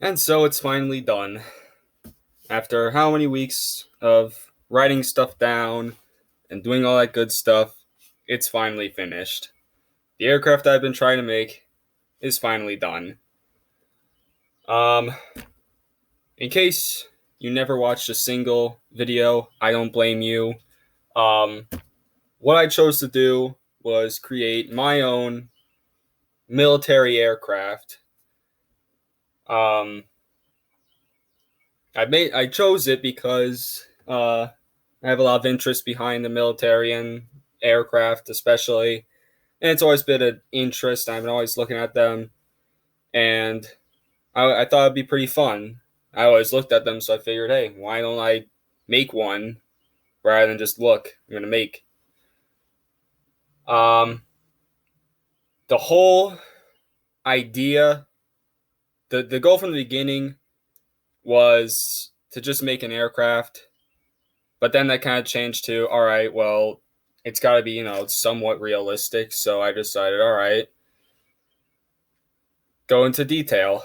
And so it's finally done. After how many weeks of writing stuff down and doing all that good stuff, it's finally finished. The aircraft I've been trying to make is finally done. Um, in case you never watched a single video, I don't blame you. Um, what I chose to do was create my own military aircraft. Um, I chose it because I have a lot of interest behind the military and aircraft, especially, and it's always been an interest. I've been always looking at them, and I thought it'd be pretty fun. I always looked at them, so I figured, hey, why don't I make one rather than just look? I'm gonna make. Um, the whole idea, the goal from the beginning was to just make an aircraft. But then that kind of changed to, all right, well, it's got to be, somewhat realistic. So I decided, all right, go into detail.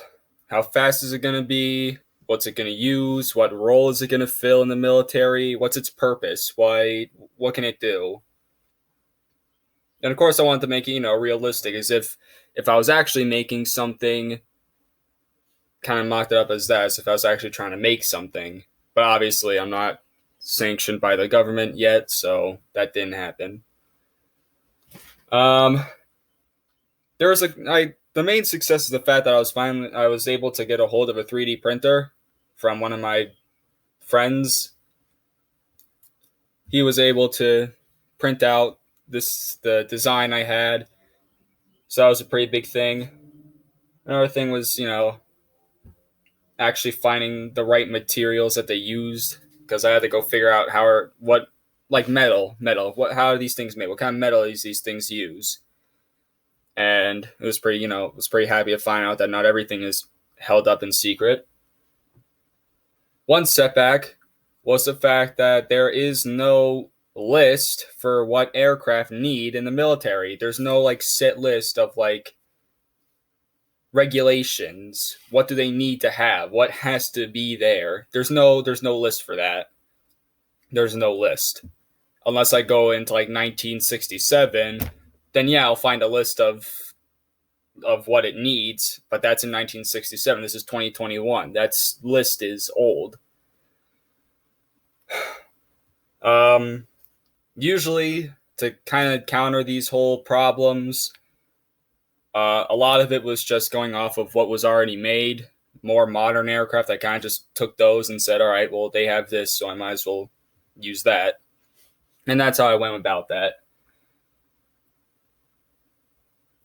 How fast is it going to be? What's it going to use? What role is it going to fill in the military? What's its purpose? What can it do? And of course, I wanted to make it, realistic, as if I was actually making something, kind of mocked it up as that, as if I was actually trying to make something. But obviously, I'm not sanctioned by the government yet, so that didn't happen. Um, there was the main success is the fact that I was able to get a hold of a 3D printer from one of my friends. He was able to print out the design I had, so that was a pretty big thing. Another thing was actually finding the right materials that they used, because I had to go figure out what, like metal, how are these things made, what kind of metal these things use. And it was pretty happy to find out that not everything is held up in secret. One setback was the fact that there is no list for what aircraft need in the military. There's no set list of regulations. What do they need to have? What has to be there? There's no list for that. There's no list. Unless I go into 1967, then yeah, I'll find a list of what it needs, but that's in 1967. This is 2021. That list is old. Um, Usually, to kind of counter these whole problems, a lot of it was just going off of what was already made. More modern aircraft, I kind of just took those and said, all right, well, they have this, so I might as well use that. And that's how I went about that.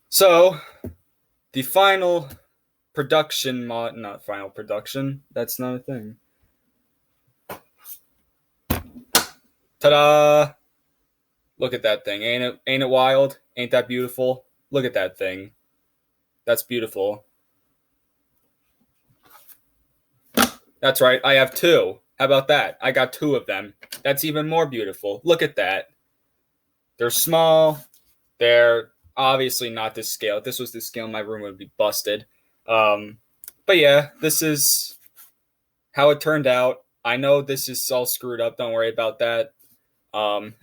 So, the final production not final production, that's not a thing. Ta-da! Look at that thing. Ain't it wild? Ain't that beautiful? Look at that thing. That's beautiful. That's right. I have two. How about that? I got two of them. That's even more beautiful. Look at that. They're small. They're obviously not this scale. If this was this scale, my room would be busted. But yeah, this is how it turned out. I know this is all screwed up. Don't worry about that. Um,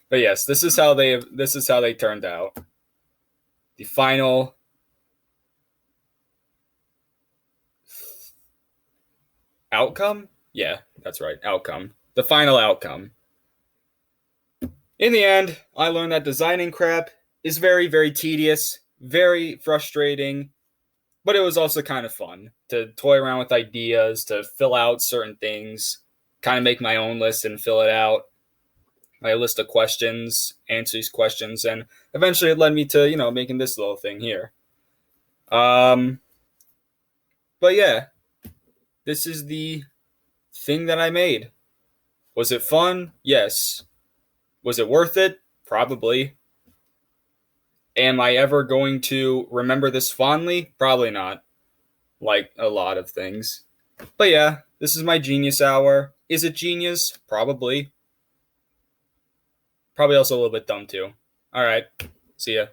but yes, this is how they turned out. The final outcome? Yeah, that's right. Outcome. The final outcome. In the end, I learned that designing crap is very, very tedious, very frustrating, but it was also kind of fun to toy around with ideas, to fill out certain things, kind of make my own list and fill it out. My list of questions, answer these questions, and eventually it led me to, making this little thing here. Um, but yeah, this is the thing that I made. Was it fun? Yes. Was it worth it? Probably. Am I ever going to remember this fondly? Probably not. Like a lot of things. But yeah, this is my genius hour. Is it genius? Probably. Probably also a little bit dumb too. All right. See ya.